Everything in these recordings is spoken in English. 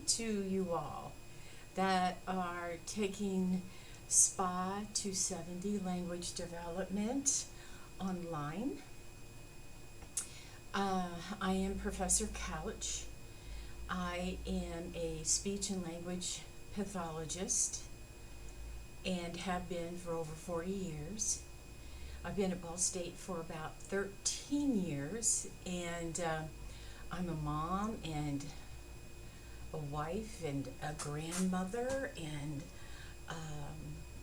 to you all that are taking SPA 270 language development online. I am Professor Couch. I am a speech and language pathologist and have been for over 40 years. I've been at Ball State for about 13 years, and I'm a mom and a wife and a grandmother, and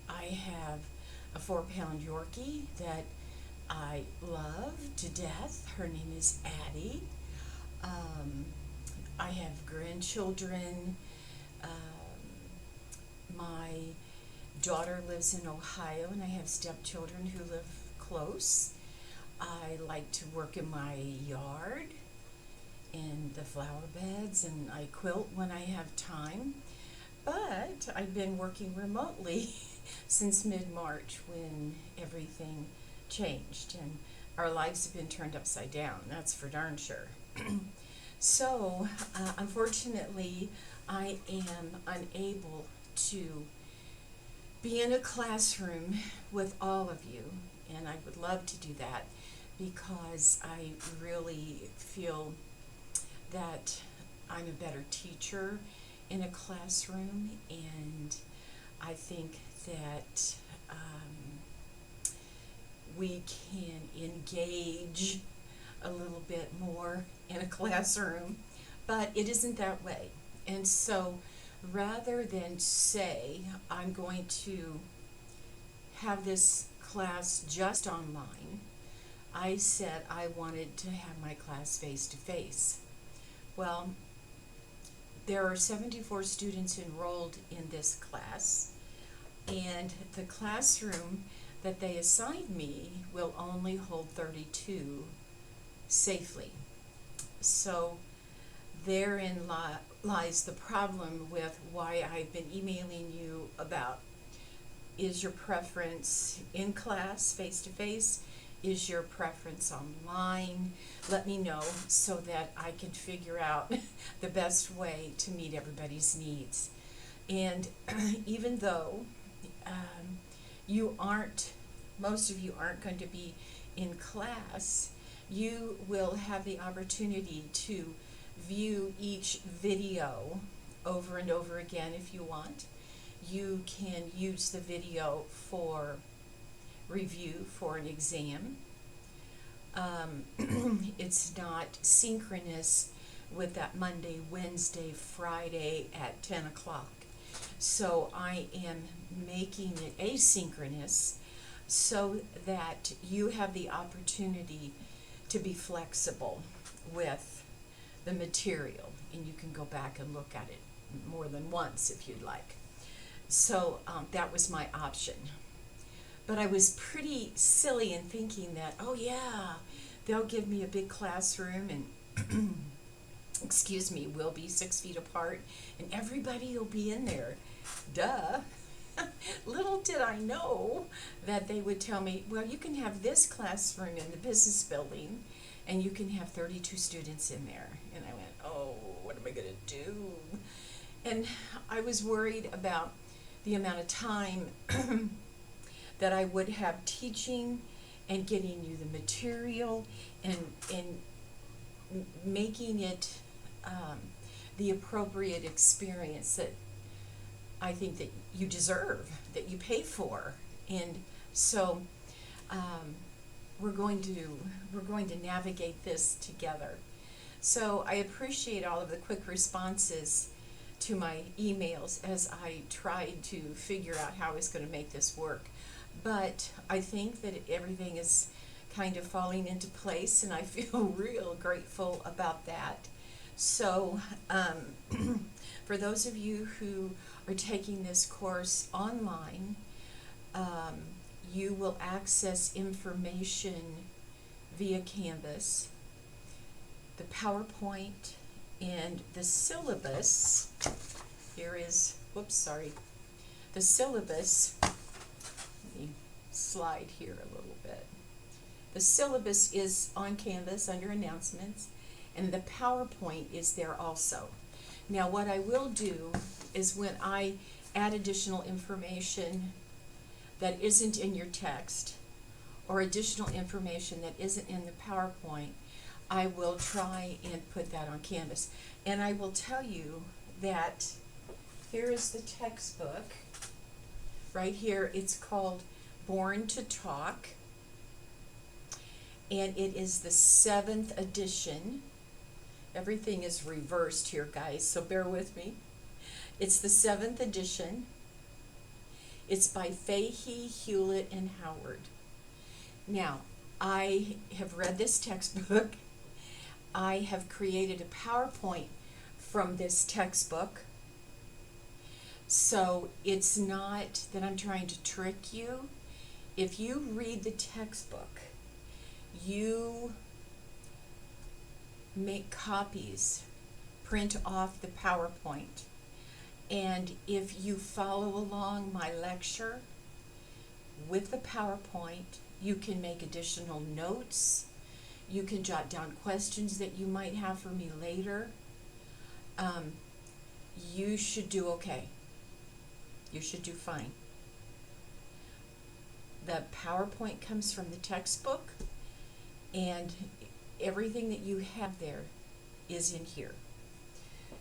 I have a 4-pound Yorkie that I love to death. Her name is Addie. I have grandchildren. My daughter lives in Ohio, and I have stepchildren who live close. I like to work in my yard in the flower beds, and I quilt when I have time. But I've been working remotely since mid-March when everything changed and our lives have been turned upside down. That's for darn sure. So, unfortunately, I am unable to be in a classroom with all of you, and I would love to do that because I really feel that I'm a better teacher in a classroom, and I think that we can engage a little bit more in a classroom, but it isn't that way. And so rather than say I'm going to have this class just online, I said I wanted to have my class face to face. Well, there are 74 students enrolled in this class, and the classroom that they assigned me will only hold 32 safely. So therein lies the problem with why I've been emailing you about, is your preference in class face to face? Is your preference online? Let me know so that I can figure out the best way to meet everybody's needs. And even though most of you aren't going to be in class, you will have the opportunity to view each video over and over again if you want. You can use the video for review for an exam. It's not synchronous with that Monday, Wednesday, Friday at 10 o'clock. So I am making it asynchronous so that you have the opportunity to be flexible with the material, and you can go back and look at it more than once if you'd like. So that was my option. But I was pretty silly in thinking that, oh yeah, they'll give me a big classroom and excuse me, we'll be 6 feet apart and everybody will be in there. Duh. Little did I know that they would tell me, well, you can have this classroom in the business building and you can have 32 students in there. And I went, oh, what am I going to do? And I was worried about the amount of time that I would have teaching and getting you the material and making it the appropriate experience that I think that you deserve, that you pay for. And so we're going to navigate this together. So I appreciate all of the quick responses to my emails as I tried to figure out how I was going to make this work. But I think that everything is kind of falling into place, and I feel real grateful about that. So for those of you who are taking this course online, you will access information via Canvas, the PowerPoint, and the syllabus. Here is, the syllabus. Let me slide here a little bit. The syllabus is on Canvas under announcements, and the PowerPoint is there also. Now what I will do is when I add additional information that isn't in your text or additional information that isn't in the PowerPoint, I will try and put that on Canvas. And I will tell you that here is the textbook. Right here, it's called Born to Talk, and it is the 7th edition. Everything is reversed here, guys, so bear with me. It's the 7th edition. It's by Fahey, Hewlett, and Howard. Now, I have read this textbook. I have created a PowerPoint from this textbook. So it's not that I'm trying to trick you. If you read the textbook, you make copies, print off the PowerPoint, and if you follow along my lecture with the PowerPoint, you can make additional notes. You can jot down questions that you might have for me later. You should do okay. You should do fine. The PowerPoint comes from the textbook, and everything that you have there is in here.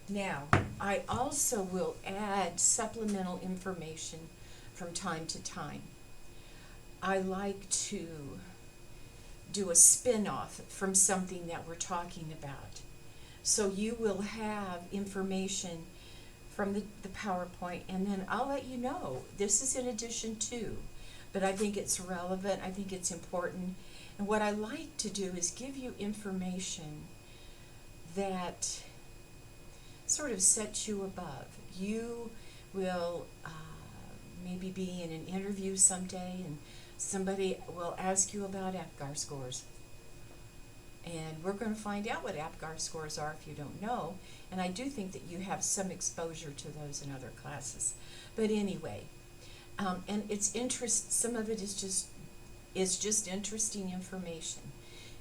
Now, I also will add supplemental information from time to time. I like to do a spin-off from something that we're talking about. So you will have information from the PowerPoint, and then I'll let you know, this is in addition to, but I think it's relevant, I think it's important, and what I like to do is give you information that sort of sets you above. You will maybe be in an interview someday, and somebody will ask you about APGAR scores. And we're going to find out what APGAR scores are if you don't know. And I do think that you have some exposure to those in other classes. But anyway, and it's some of it is just interesting information.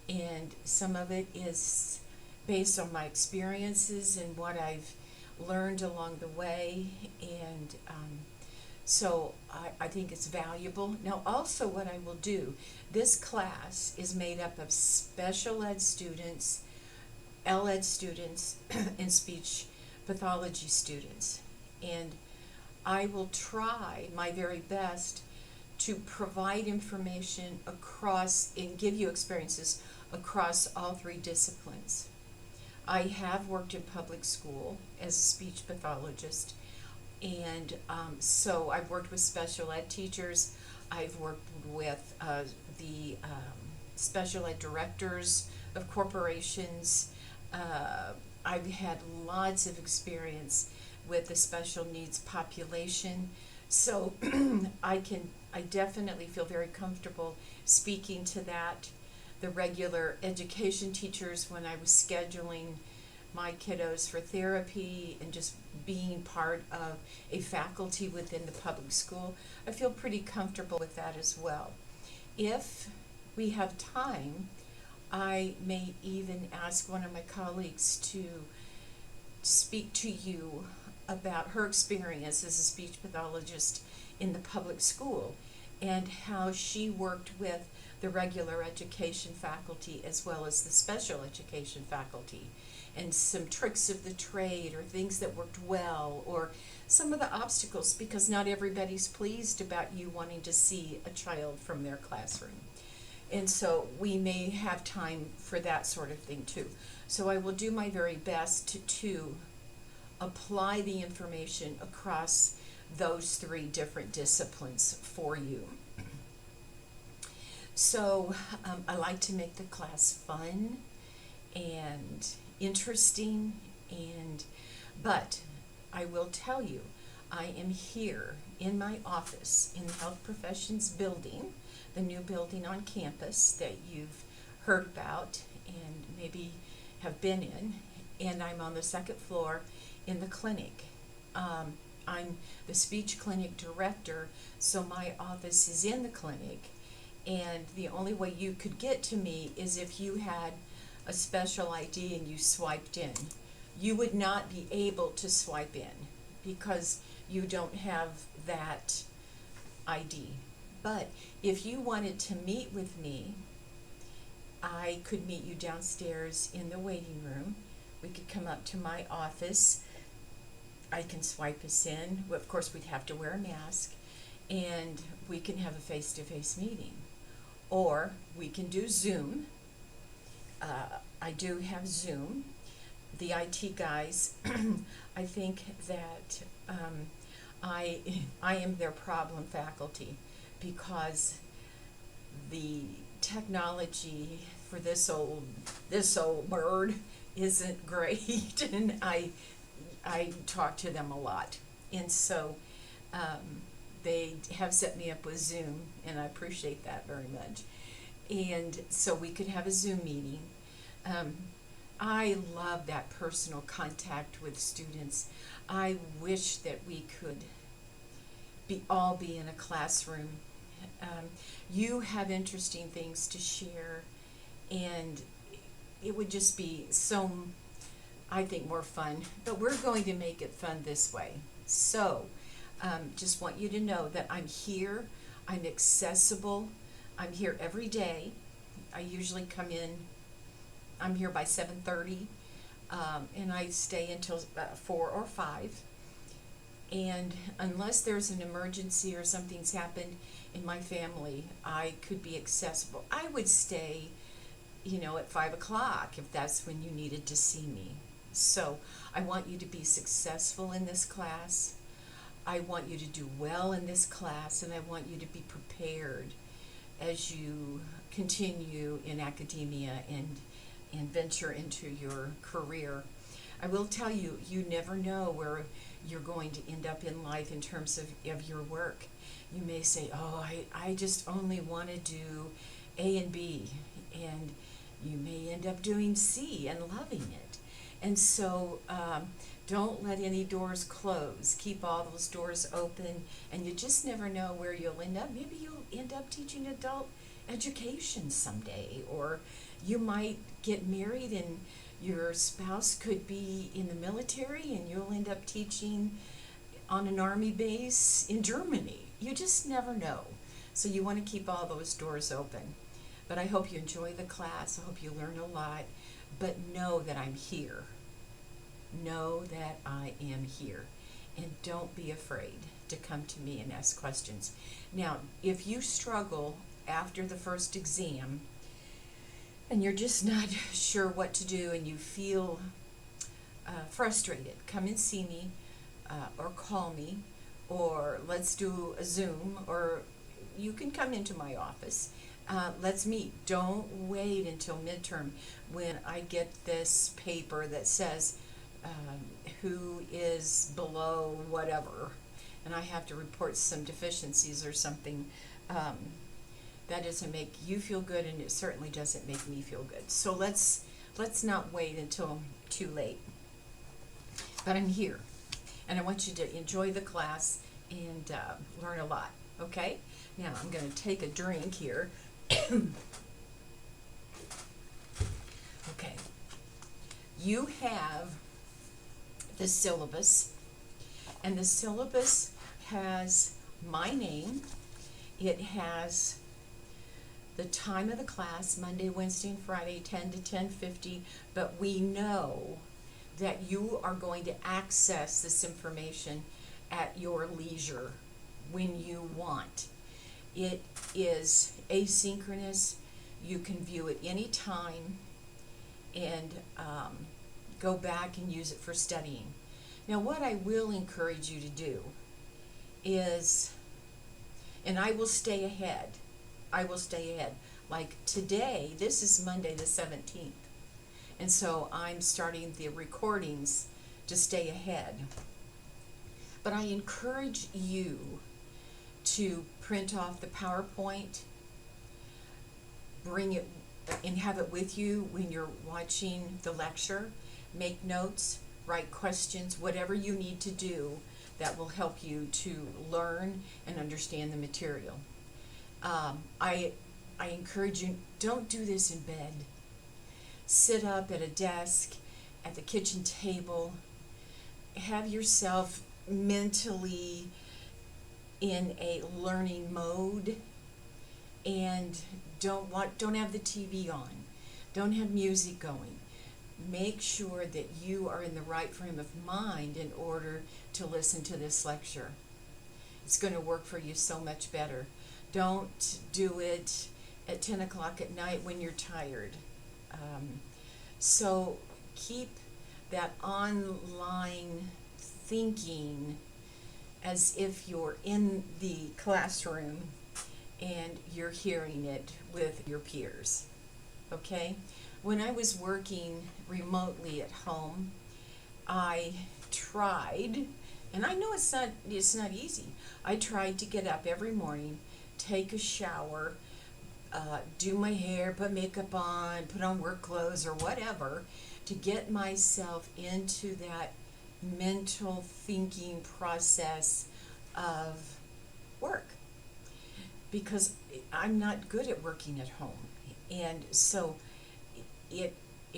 And some of it is based on my experiences and what I've learned along the way. And so I think it's valuable. Now also what I will do, this class is made up of special ed students, L-Ed students, and speech pathology students. And I will try my very best to provide information across and give you experiences across all 3 disciplines. I have worked in public school as a speech pathologist, and so I've worked with special ed teachers. I've worked with the special ed directors of corporations. I've had lots of experience with the special needs population. So I definitely feel very comfortable speaking to that. The regular education teachers, when I was scheduling my kiddos for therapy and just being part of a faculty within the public school, I feel pretty comfortable with that as well. If we have time, I may even ask one of my colleagues to speak to you about her experience as a speech pathologist in the public school and how she worked with the regular education faculty as well as the special education faculty, and some tricks of the trade or things that worked well, or some of the obstacles, because not everybody's pleased about you wanting to see a child from their classroom. And so we may have time for that sort of thing too. So I will do my very best to apply the information across those 3 different disciplines for you. So I like to make the class fun and interesting, but I will tell you, I am here in my office in the Health Professions building, the new building on campus that you've heard about and maybe have been in, and I'm on the 2nd floor in the clinic. I'm the speech clinic director, so my office is in the clinic, and the only way you could get to me is if you had a special ID and you swiped in. You would not be able to swipe in because you don't have that ID. But if you wanted to meet with me, I could meet you downstairs in the waiting room. We could come up to my office. I can swipe us in. Well, of course, we'd have to wear a mask, and we can have a face-to-face meeting. Or we can do Zoom. I do have Zoom. The IT guys, I think that I am their problem faculty because the technology for this old bird isn't great, and I talk to them a lot, and so they have set me up with Zoom, and I appreciate that very much. And so we could have a Zoom meeting. I love that personal contact with students. I wish that we could all be in a classroom. You have interesting things to share, and it would just be so, I think, more fun. But we're going to make it fun this way. So, just want you to know that I'm here. I'm accessible. I'm here every day. I usually come in. I'm here by 7:30, and I stay until 4 or 5. And unless there's an emergency or something's happened in my family, I could be accessible. I would stay, at 5 o'clock if that's when you needed to see me. So I want you to be successful in this class. I want you to do well in this class, and I want you to be prepared as you continue in academia and venture into your career. I will tell you, you never know where you're going to end up in life in terms of your work. You may say, oh, I just only want to do A and B, and you may end up doing C and loving it. And so don't let any doors close. Keep all those doors open, and you just never know where you'll end up. Maybe you'll end up teaching adult education someday, or you might get married and your spouse could be in the military and you'll end up teaching on an army base in Germany. You just never know. So you want to keep all those doors open. But I hope you enjoy the class. I hope you learn a lot. But know that I'm here. Know that I am here. And don't be afraid to come to me and ask questions. Now, if you struggle after the first exam, and you're just not sure what to do, and you feel frustrated, come and see me, or call me, or let's do a Zoom, or you can come into my office. Let's meet. Don't wait until midterm when I get this paper that says who is below whatever, and I have to report some deficiencies or something. That doesn't make you feel good, and it certainly doesn't make me feel good. So let's not wait until too late. But I'm here, and I want you to enjoy the class and learn a lot. Okay? Now I'm going to take a drink here. Okay. You have the syllabus, and the syllabus has my name. It has the time of the class, Monday, Wednesday, and Friday, 10 to 10:50, but we know that you are going to access this information at your leisure when you want. It is asynchronous. You can view it anytime and go back and use it for studying. Now, what I will encourage you to do is, and I will stay ahead. Like today, this is Monday the 17th. And so I'm starting the recordings to stay ahead. But I encourage you to print off the PowerPoint, bring it and have it with you when you're watching the lecture. Make notes, write questions, whatever you need to do that will help you to learn and understand the material. I encourage you, don't do this in bed. sit up at a desk, at the kitchen table, have yourself mentally in a learning mode, and don't have the TV on. Don't have music going. Make sure that you are in the right frame of mind in order to listen to this lecture. It's going to work for you so much better. Don't do it at 10 o'clock at night when you're tired. So keep that online thinking as if you're in the classroom and you're hearing it with your peers. Okay? When I was working remotely at home, I tried, and I know it's not easy. I tried to get up every morning, take a shower, do my hair, put makeup on, put on work clothes or whatever, to get myself into that mental thinking process of work, because I'm not good at working at home. And so it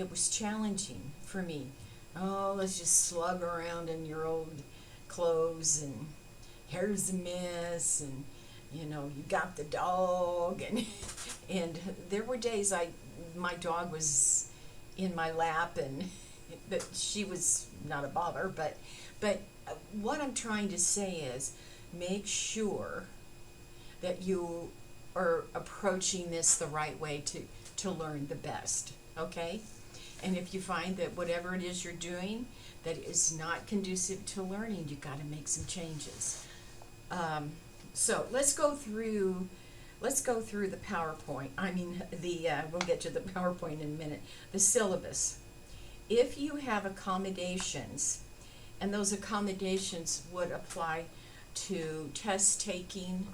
was challenging for me. Oh, let's just slug around in your old clothes, and hair's a mess, and you got the dog, and and there were days my dog was in my lap, and but she was not a bother. But what I'm trying to say is, make sure that you are approaching this the right way to learn the best, okay? And if you find that whatever it is you're doing that is not conducive to learning, you got to make some changes. So let's go through the PowerPoint. We'll get to the PowerPoint in a minute. The syllabus. If you have accommodations, and those accommodations would apply to test taking,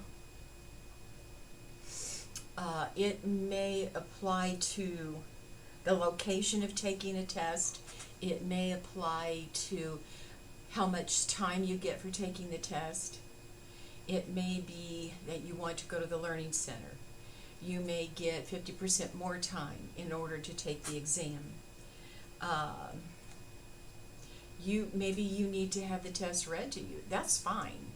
it may apply to the location of taking a test. It may apply to how much time you get for taking the test. It may be that you want to go to the Learning Center. You may get 50% more time in order to take the exam. Maybe you need to have the test read to you. That's fine.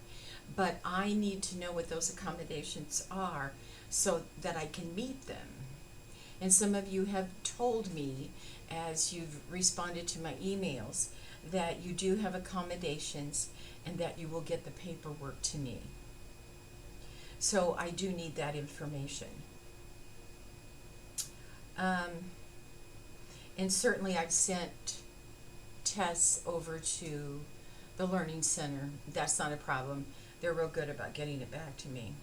But I need to know what those accommodations are so that I can meet them. And some of you have told me, as you've responded to my emails, that you do have accommodations and that you will get the paperwork to me. So I do need that information. And certainly I've sent tests over to the Learning Center. That's not a problem. They're real good about getting it back to me.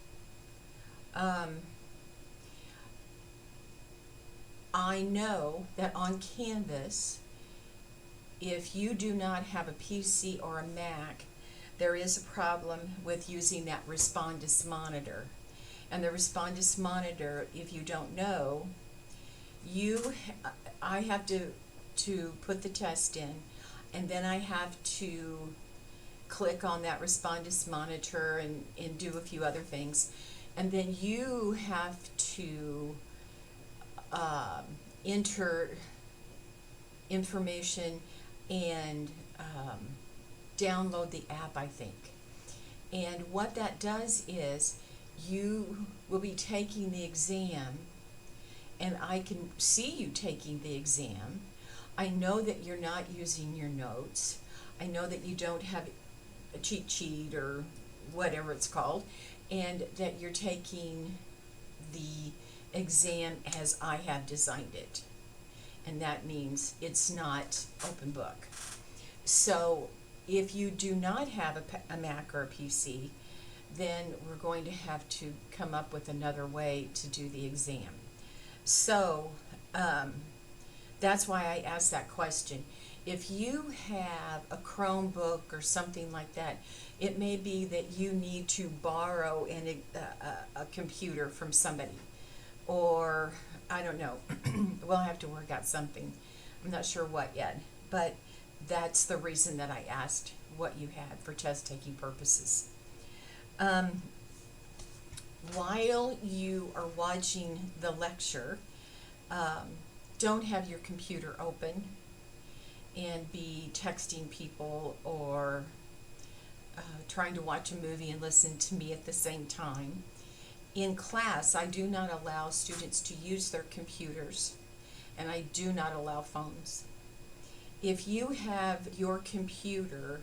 I know that on Canvas, if you do not have a PC or a Mac, there is a problem with using that Respondus monitor. And the Respondus monitor, if you don't know, I have to put the test in, and then I have to click on that Respondus monitor and do a few other things. And then you have to enter information and download the app, I think. And what that does is you will be taking the exam, and I can see you taking the exam. I know that you're not using your notes. I know that you don't have a cheat sheet or whatever it's called, and that you're taking the exam as I have designed it. And that means it's not open book. So if you do not have a Mac or a PC, then we're going to have to come up with another way to do the exam. So that's why I asked that question. If you have a Chromebook or something like that, it may be that you need to borrow a computer from somebody. Or, I don't know, we'll have to work out something. I'm not sure what yet, but that's the reason that I asked what you had for test-taking purposes. While you are watching the lecture, don't have your computer open and be texting people or trying to watch a movie and listen to me at the same time. In class, I do not allow students to use their computers, and I do not allow phones. If you have your computer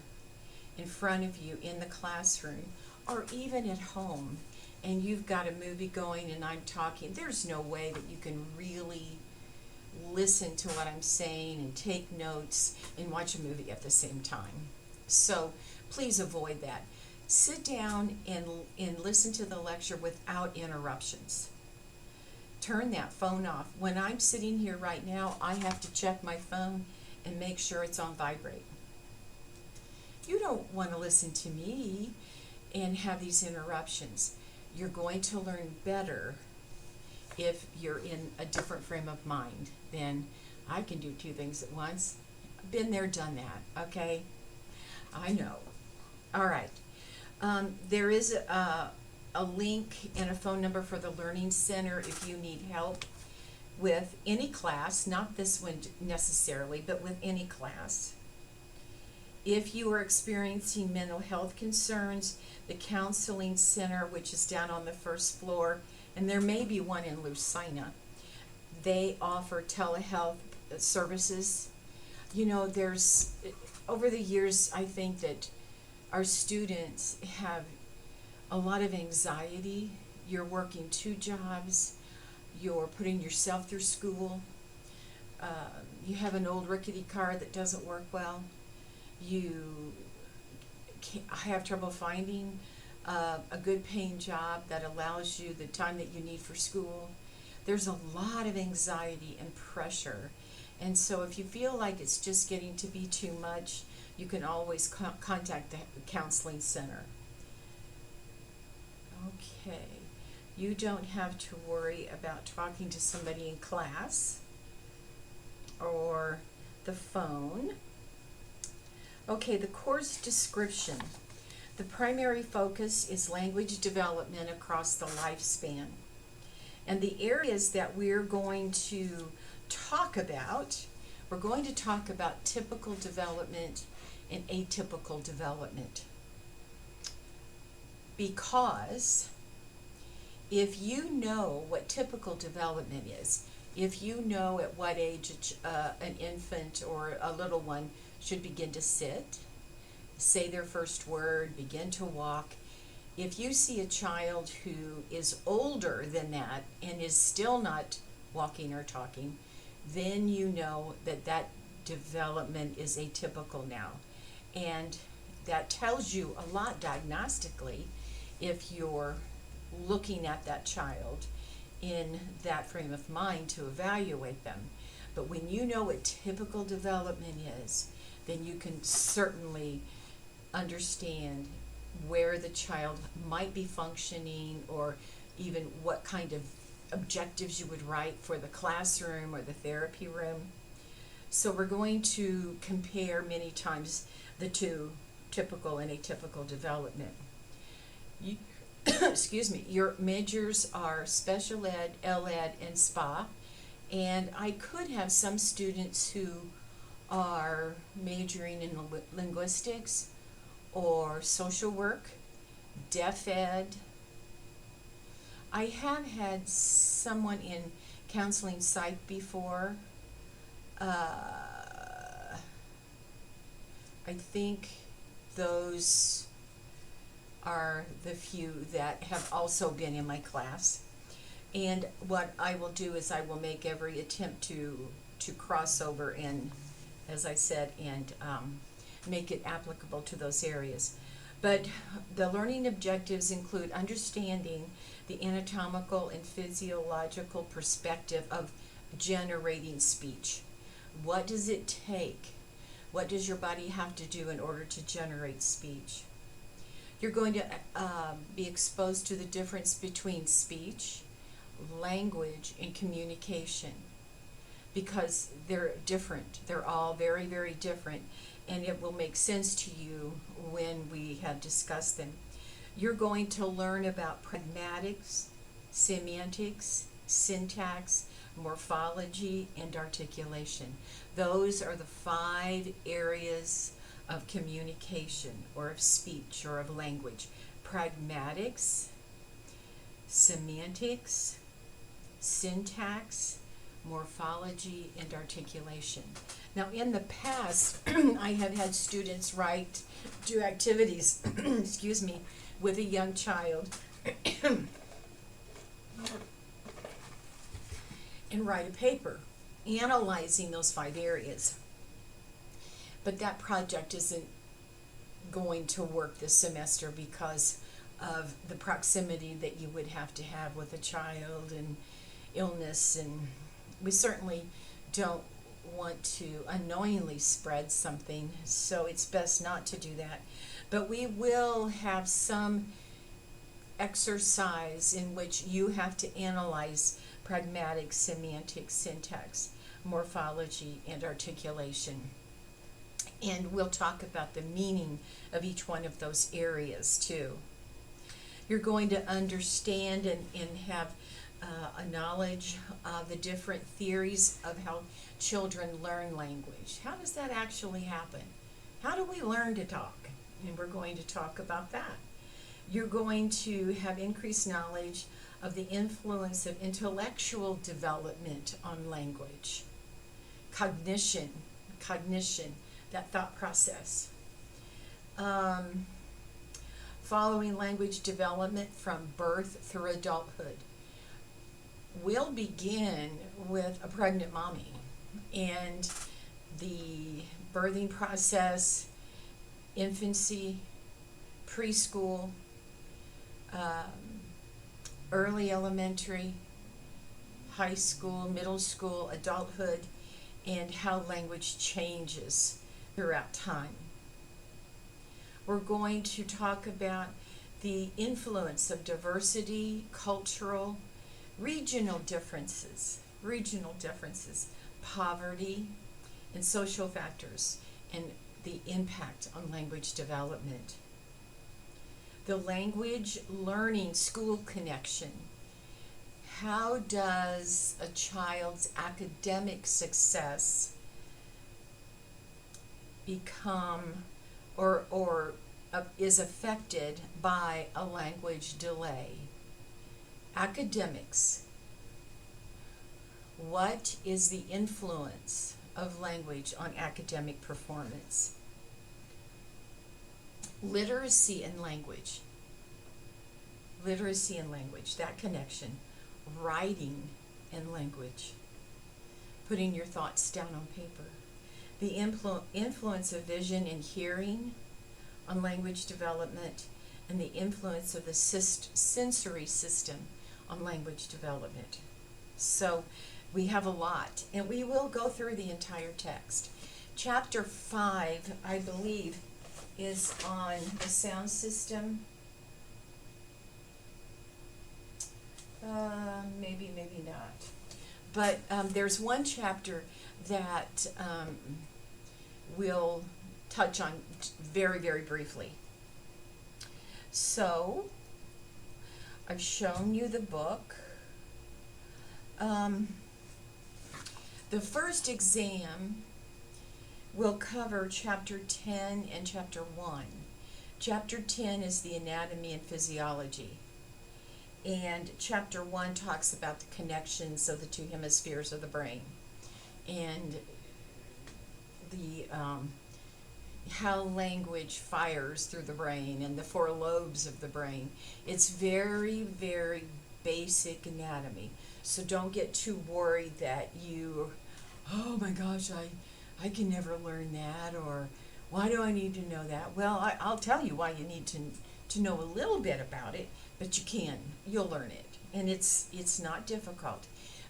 in front of you in the classroom or even at home and you've got a movie going and I'm talking, there's no way that you can really listen to what I'm saying and take notes and watch a movie at the same time. So please avoid that. Sit down and listen to the lecture without interruptions. Turn that phone off. When I'm sitting here right now, I have to check my phone and make sure it's on vibrate. You don't want to listen to me and have these interruptions. You're going to learn better if you're in a different frame of mind than I can do two things at once. Been there, done that, okay? I know. All right. There is a link and a phone number for the Learning Center if you need help with any class, not this one necessarily, but with any class. If you are experiencing mental health concerns, the Counseling Center, which is down on the first floor, and there may be one in Lucina, they offer telehealth services. You know, there's, over the years, I think that our students have a lot of anxiety. You're working 2 jobs, you're putting yourself through school, you have an old rickety car that doesn't work well, you have trouble finding a good paying job that allows you the time that you need for school. There's a lot of anxiety and pressure. And so if you feel like it's just getting to be too much, you can always contact the Counseling Center. Okay, you don't have to worry about talking to somebody in class or the phone. Okay, the course description. The primary focus is language development across the lifespan. And the areas that we're going to talk about, we're going to talk about typical development and atypical development. Because if you know what typical development is, if you know at what age an infant or a little one should begin to sit, say their first word, begin to walk. If you see a child who is older than that and is still not walking or talking, then you know that that development is atypical now. And that tells you a lot diagnostically if you're looking at that child in that frame of mind to evaluate them. But when you know what typical development is, then you can certainly understand where the child might be functioning or even what kind of objectives you would write for the classroom or the therapy room. So we're going to compare many times the two, typical and atypical development. Excuse me, your majors are special ed, L-Ed, and SPA, and I could have some students who are majoring in linguistics or social work, deaf ed. I have had someone in counseling psych before. I think those are the few that have also been in my class. And what I will do is I will make every attempt to cross over and, as I said, and make it applicable to those areas. But the learning objectives include understanding the anatomical and physiological perspective of generating speech. What does it take? What does your body have to do in order to generate speech? You're going to be exposed to the difference between speech, language, and communication, because they're different. They're all very, very different, and it will make sense to you when we have discussed them. You're going to learn about pragmatics, semantics, syntax, morphology, and articulation. Those are the 5 areas of communication or of speech or of language: pragmatics, semantics, syntax, morphology, and articulation. Now, in the past, I have had students do activities, excuse me, with a young child and write a paper analyzing those 5 areas. But that project isn't going to work this semester because of the proximity that you would have to have with a child and illness, and we certainly don't want to unknowingly spread something, so it's best not to do that. But we will have some exercise in which you have to analyze pragmatic, semantic, syntax, morphology, and articulation. And we'll talk about the meaning of each one of those areas too. You're going to understand and have a knowledge of the different theories of how children learn language. How does that actually happen? How do we learn to talk? And we're going to talk about that. You're going to have increased knowledge of the influence of intellectual development on language. Cognition, that thought process. Following language development from birth through adulthood. We'll begin with a pregnant mommy and the birthing process, infancy, preschool, early elementary, high school, middle school, adulthood, and how language changes throughout time. We're going to talk about the influence of diversity, cultural, regional differences, poverty, and social factors, and the impact on language development. The language learning school connection. How does a child's academic success become or is affected by a language delay? Academics. What is the influence of language on academic performance? Literacy and language, that connection. Writing and language, putting your thoughts down on paper. The influence of vision and hearing on language development, and the influence of the sensory system on language development. So we have a lot, and we will go through the entire text. Chapter 5, I believe, is on the sound system. Maybe not. But there's one chapter that we'll touch on very, very briefly. So, I've shown you the book. The first exam will cover Chapter 10 and Chapter 1. Chapter 10 is the anatomy and physiology. And Chapter 1 talks about the connections of the 2 hemispheres of the brain. And the how language fires through the brain and the 4 lobes of the brain. It's very, very basic anatomy. So don't get too worried that oh my gosh, I can never learn that, or why do I need to know that? Well, I'll tell you why you need to know a little bit about it, but you'll learn it. And it's not difficult.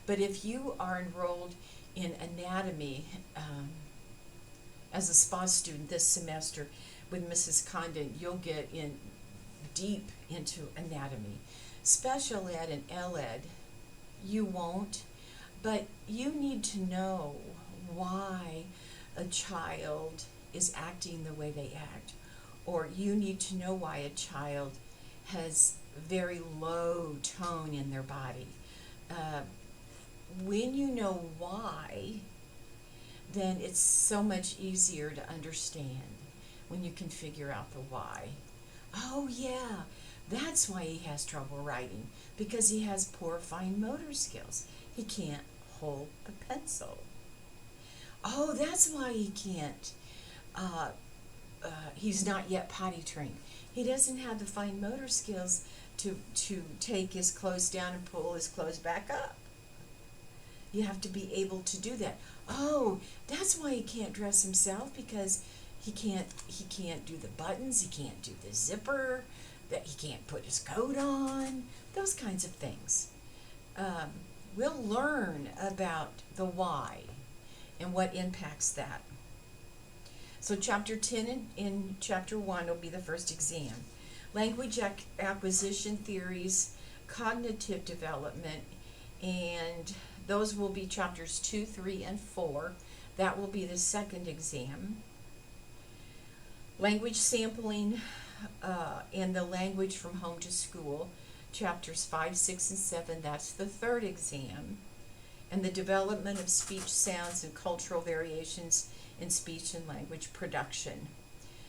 But if you are enrolled in anatomy as a SPA student this semester with Mrs. Condon, you'll get in deep into anatomy. Special ed and LED, you won't, but you need to know why a child is acting the way they act, or you need to know why a child has very low tone in their body. when you know why, then it's so much easier to understand when you can figure out the why. Oh, yeah, that's why he has trouble writing, because he has poor fine motor skills. He can't hold a pencil. Oh, that's why he can't. Uh, he's not yet potty trained. He doesn't have the fine motor skills to take his clothes down and pull his clothes back up. You have to be able to do that. Oh, that's why he can't dress himself, because he can't do the buttons, he can't do the zipper, that he can't put his coat on, those kinds of things. Um, we'll learn about the why and what impacts that. So chapter 10 in chapter 1 will be the first exam. Language acquisition theories, cognitive development, and those will be chapters 2, 3, and 4. That will be the second exam. Language sampling and the language from home to school, chapters 5, 6, and 7, that's the third exam. And the development of speech sounds and cultural variations in speech and language production.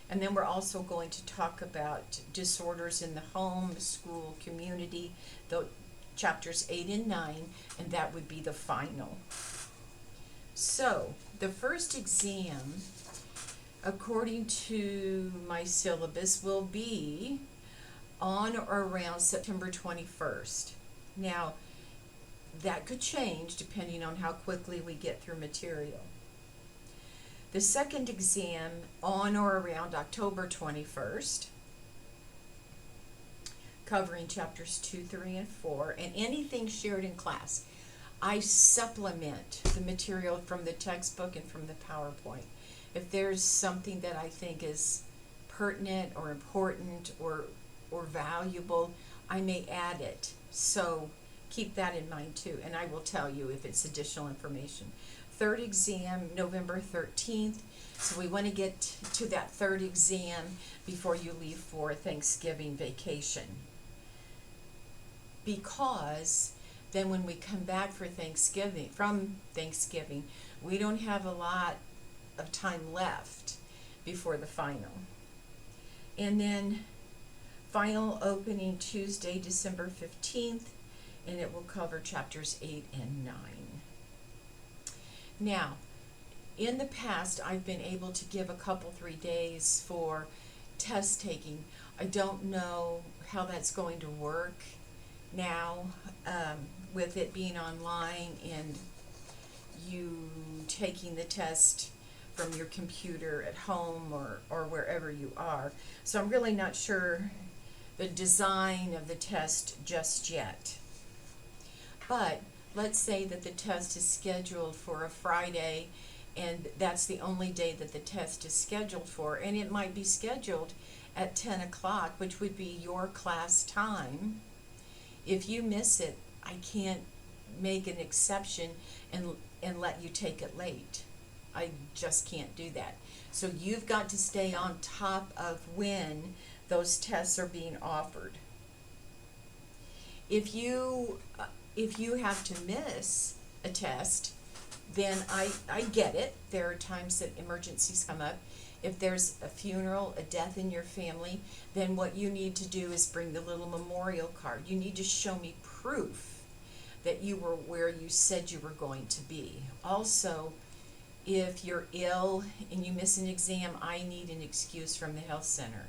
And then we're also going to talk about disorders in the home, school, community, the chapters 8 and 9, and that would be the final. So, the first exam, according to my syllabus, will be on or around September 21st. Now, that could change depending on how quickly we get through material. The second exam on or around October 21st, covering chapters 2, 3, and 4, and anything shared in class. I supplement the material from the textbook and from the PowerPoint. If there's something that I think is pertinent or important or valuable, I may add it. So keep that in mind too, and I will tell you if it's additional information. Third exam, November 13th. So we want to get to that third exam before you leave for Thanksgiving vacation. Because then when we come back from Thanksgiving, we don't have a lot of time left before the final. And then final opening Tuesday, December 15th, and it will cover chapters 8 and 9. Now, in the past, I've been able to give a couple, 3 days for test taking. I don't know how that's going to work now with it being online and you taking the test from your computer at home or wherever you are. So I'm really not sure the design of the test just yet. But let's say that the test is scheduled for a Friday, and that's the only day that the test is scheduled for, and it might be scheduled at 10 o'clock, which would be your class time. If you miss it, I can't make an exception and let you take it late. I just can't do that. So you've got to stay on top of when those tests are being offered. If you have to miss a test, then I get it. There are times that emergencies come up. If there's a funeral, a death in your family, then what you need to do is bring the little memorial card. You need to show me proof that you were where you said you were going to be. Also, if you're ill and you miss an exam, I need an excuse from the health center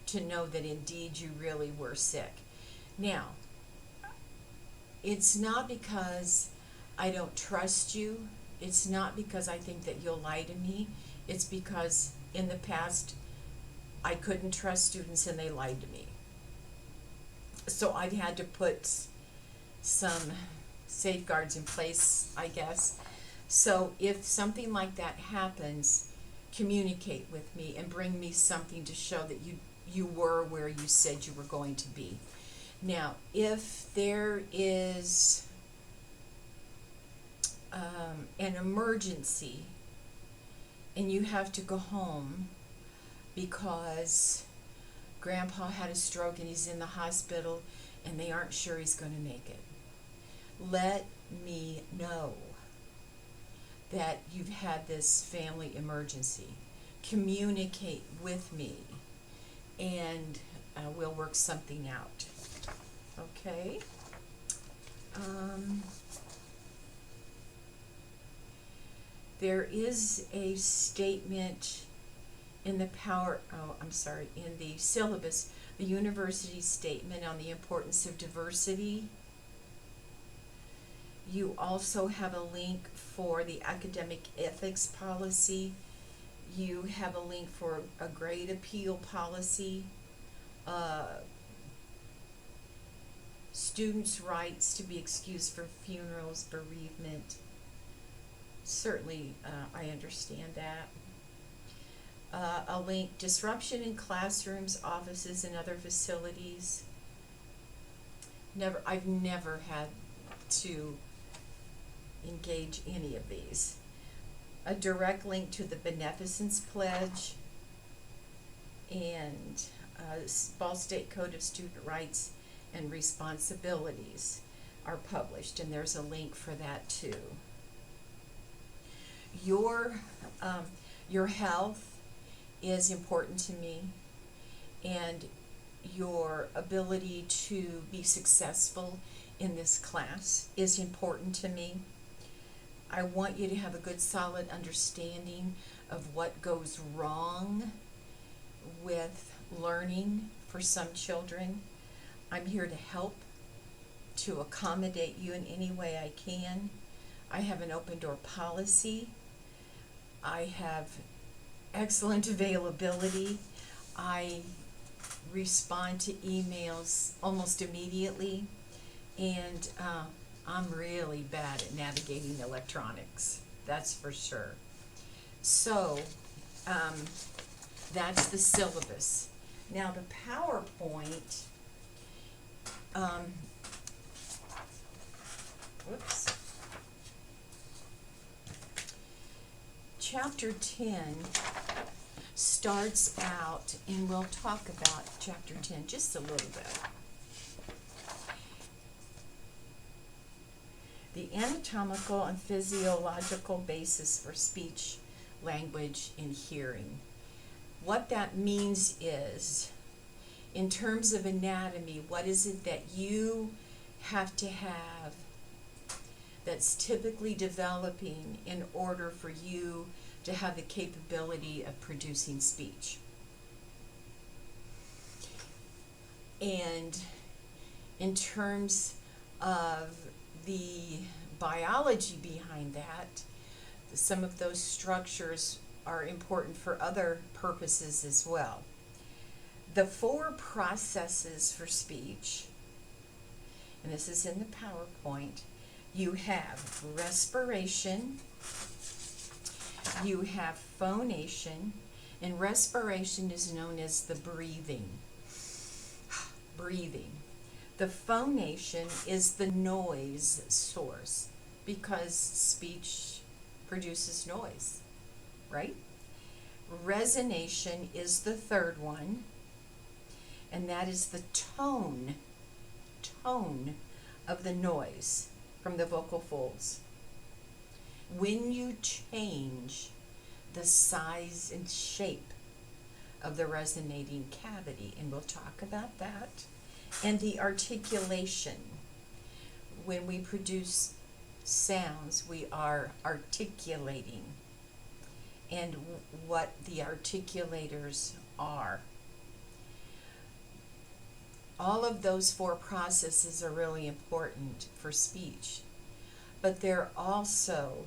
to know that indeed you really were sick. Now, it's not because I don't trust you. It's not because I think that you'll lie to me. It's because in the past I couldn't trust students and they lied to me. So I've had to put some safeguards in place, I guess. So if something like that happens, communicate with me and bring me something to show that you were where you said you were going to be. Now, if there is an emergency and you have to go home because Grandpa had a stroke and he's in the hospital and they aren't sure he's going to make it, let me know that you've had this family emergency. Communicate with me, and we'll work something out. Okay? There is a statement in the in the syllabus, the university statement on the importance of diversity. You also have a link for the academic ethics policy. You have a link for a grade appeal policy. Students' rights to be excused for funerals, bereavement. Certainly, I understand that. A link, disruption in classrooms, offices, and other facilities. I've never had to engage any of these. A direct link to the Beneficence Pledge and Ball State Code of Student Rights and Responsibilities are published, and there's a link for that too. Your health is important to me, and your ability to be successful in this class is important to me. I want you to have a good, solid understanding of what goes wrong with learning for some children. I'm here to help, to accommodate you in any way I can. I have an open door policy. I have excellent availability. I respond to emails almost immediately, and I'm really bad at navigating electronics, that's for sure. So that's the syllabus. Now the PowerPoint, Chapter 10 starts out, and we'll talk about Chapter 10 just a little bit. The anatomical and physiological basis for speech, language, and hearing. What that means is, in terms of anatomy, what is it that you have to have that's typically developing in order for you to have the capability of producing speech? And in terms of the biology behind that, some of those structures are important for other purposes as well. The 4 processes for speech, and this is in the PowerPoint, you have respiration, you have phonation, and respiration is known as the breathing. Breathing. The phonation is the noise source, because speech produces noise, right? Resonation is the third one, and that is the tone of the noise from the vocal folds. When you change the size and shape of the resonating cavity, and we'll talk about that, and the articulation. When we produce sounds, we are articulating, and what the articulators are. All of those 4 processes are really important for speech, but they're also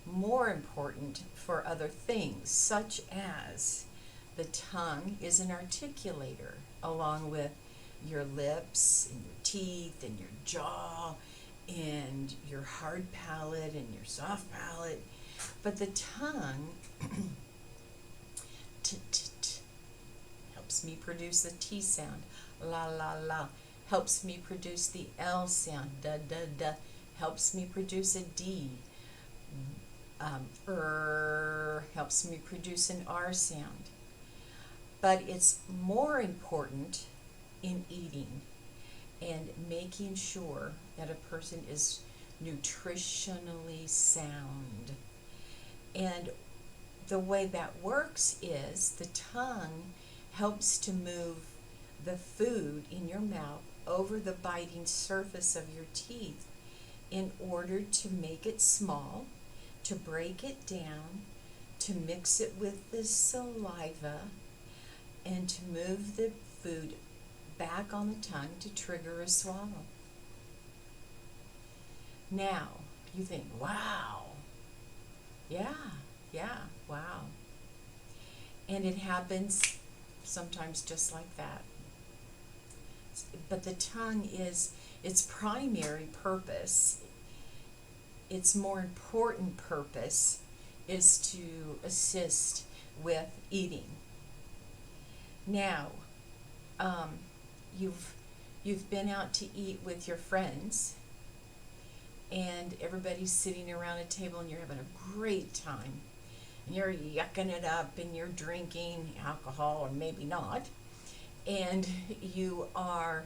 more important for other things, such as the tongue is an articulator, along with your lips and your teeth and your jaw and your hard palate and your soft palate. But the tongue helps me produce the T sound, la la la, helps me produce the L sound, da da da, helps me produce a D, helps me produce an R sound. But it's more important in eating and making sure that a person is nutritionally sound. And the way that works is the tongue helps to move the food in your mouth over the biting surface of your teeth in order to make it small, to break it down, to mix it with the saliva, and to move the food back on the tongue to trigger a swallow. Now, you think, wow, yeah, wow. And it happens sometimes just like that. But the tongue is its primary purpose, its more important purpose is to assist with eating. Now, you've been out to eat with your friends, and everybody's sitting around a table and you're having a great time. And you're yucking it up and you're drinking alcohol, or maybe not. And you are,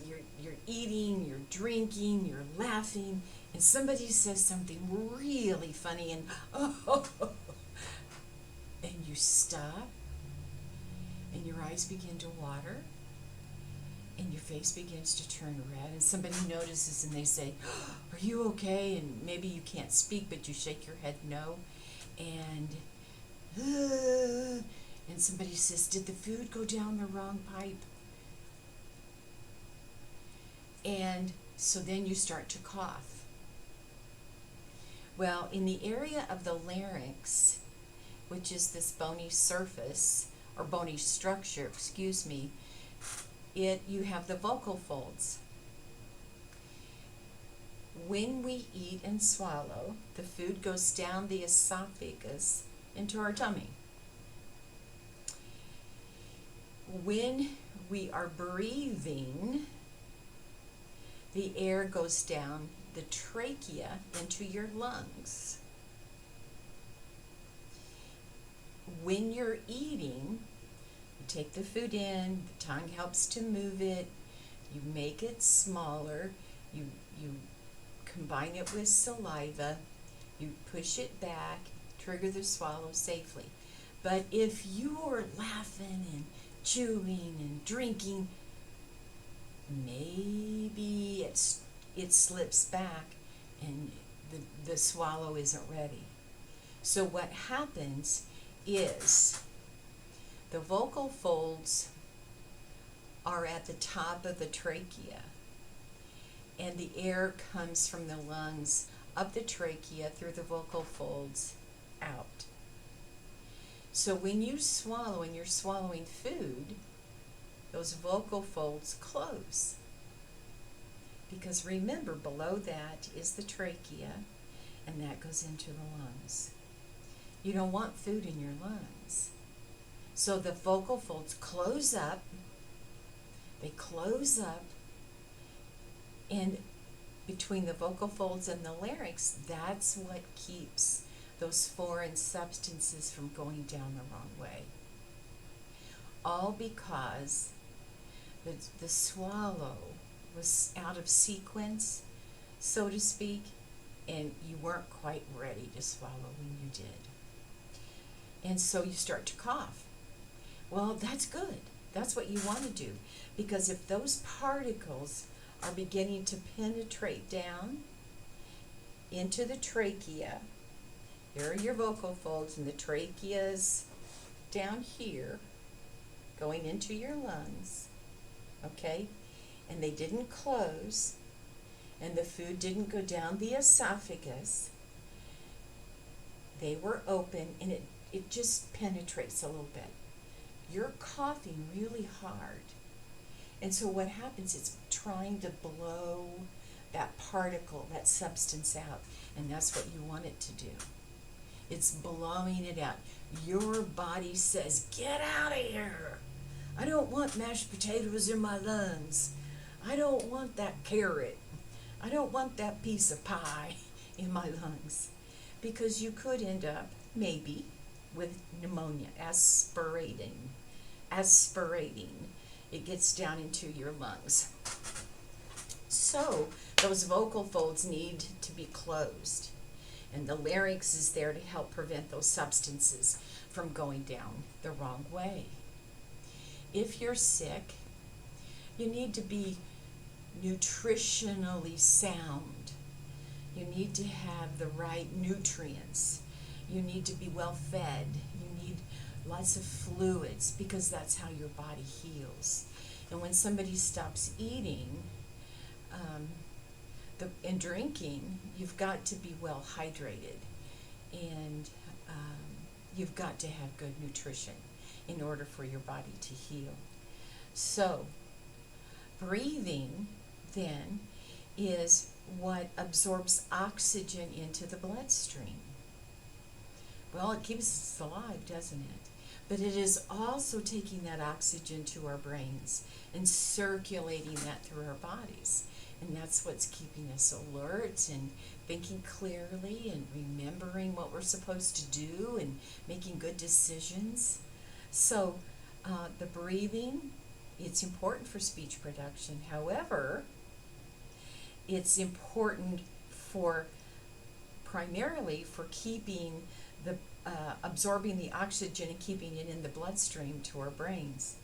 you're eating, you're drinking, you're laughing, and somebody says something really funny, and and you stop, and your eyes begin to water, and your face begins to turn red, and somebody notices and they say, "Are you okay?" And maybe you can't speak, but you shake your head no, and somebody says, "Did the food go down the wrong pipe?" And so then you start to cough. Well, in the area of the larynx, which is this bony surface, or bony structure, you have the vocal folds. When we eat and swallow, the food goes down the esophagus into our tummy. When we are breathing, the air goes down the trachea into your lungs. When you're eating, you take the food in, the tongue helps to move it, you make it smaller, you combine it with saliva, you push it back, trigger the swallow safely. But if you're laughing and chewing and drinking, maybe it slips back and the swallow isn't ready. So what happens is the vocal folds are at the top of the trachea, and the air comes from the lungs up the trachea through the vocal folds out. So when you swallow and you're swallowing food, those vocal folds close. Because remember, below that is the trachea, and that goes into the lungs. You don't want food in your lungs. So the vocal folds close up, and between the vocal folds and the larynx, that's what keeps those foreign substances from going down the wrong way. All because the swallow was out of sequence, so to speak, and you weren't quite ready to swallow when you did. And so you start to cough. Well, that's good. That's what you want to do, because if those particles are beginning to penetrate down into the trachea, here are your vocal folds, and the trachea is down here, going into your lungs, okay? And they didn't close, and the food didn't go down the esophagus. They were open, and it just penetrates a little bit. You're coughing really hard. And so what happens, it's trying to blow that particle, that substance out, and that's what you want it to do. It's blowing it out. Your body says, "Get out of here. I don't want mashed potatoes in my lungs. I don't want that carrot. I don't want that piece of pie in my lungs." Because you could end up, maybe, with pneumonia, aspirating. It gets down into your lungs. So those vocal folds need to be closed. And the larynx is there to help prevent those substances from going down the wrong way. If you're sick, you need to be nutritionally sound. You need to have the right nutrients. You need to be well fed. You need lots of fluids because that's how your body heals. And when somebody stops eating and drinking, you've got to be well hydrated, and you've got to have good nutrition in order for your body to heal. So, breathing then is what absorbs oxygen into the bloodstream. Well, it keeps us alive, doesn't it? But it is also taking that oxygen to our brains and circulating that through our bodies. And that's what's keeping us alert and thinking clearly and remembering what we're supposed to do and making good decisions. So the breathing, it's important for speech production. However, it's important for primarily for keeping the absorbing the oxygen and keeping it in the bloodstream to our brains.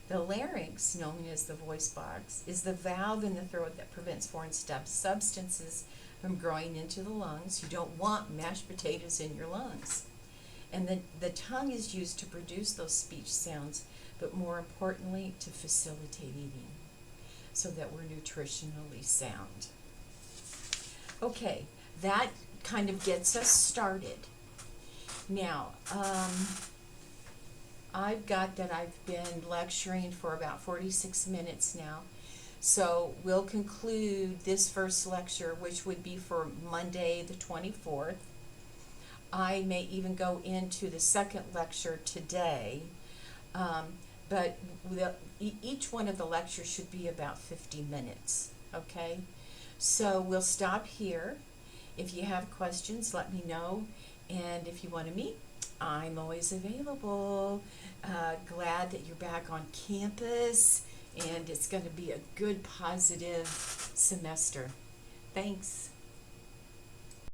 The larynx, known as the voice box, is the valve in the throat that prevents foreign substances from growing into the lungs. You don't want mashed potatoes in your lungs. And the tongue is used to produce those speech sounds, but more importantly, to facilitate eating so that we're nutritionally sound. Okay, that kind of gets us started. Now, I've been lecturing for about 46 minutes now. So we'll conclude this first lecture, which would be for Monday the 24th. I may even go into the second lecture today, but each one of the lectures should be about 50 minutes, okay? So we'll stop here. If you have questions, let me know. And if you want to meet, I'm always available. Glad that you're back on campus, and it's going to be a good, positive semester. Thanks.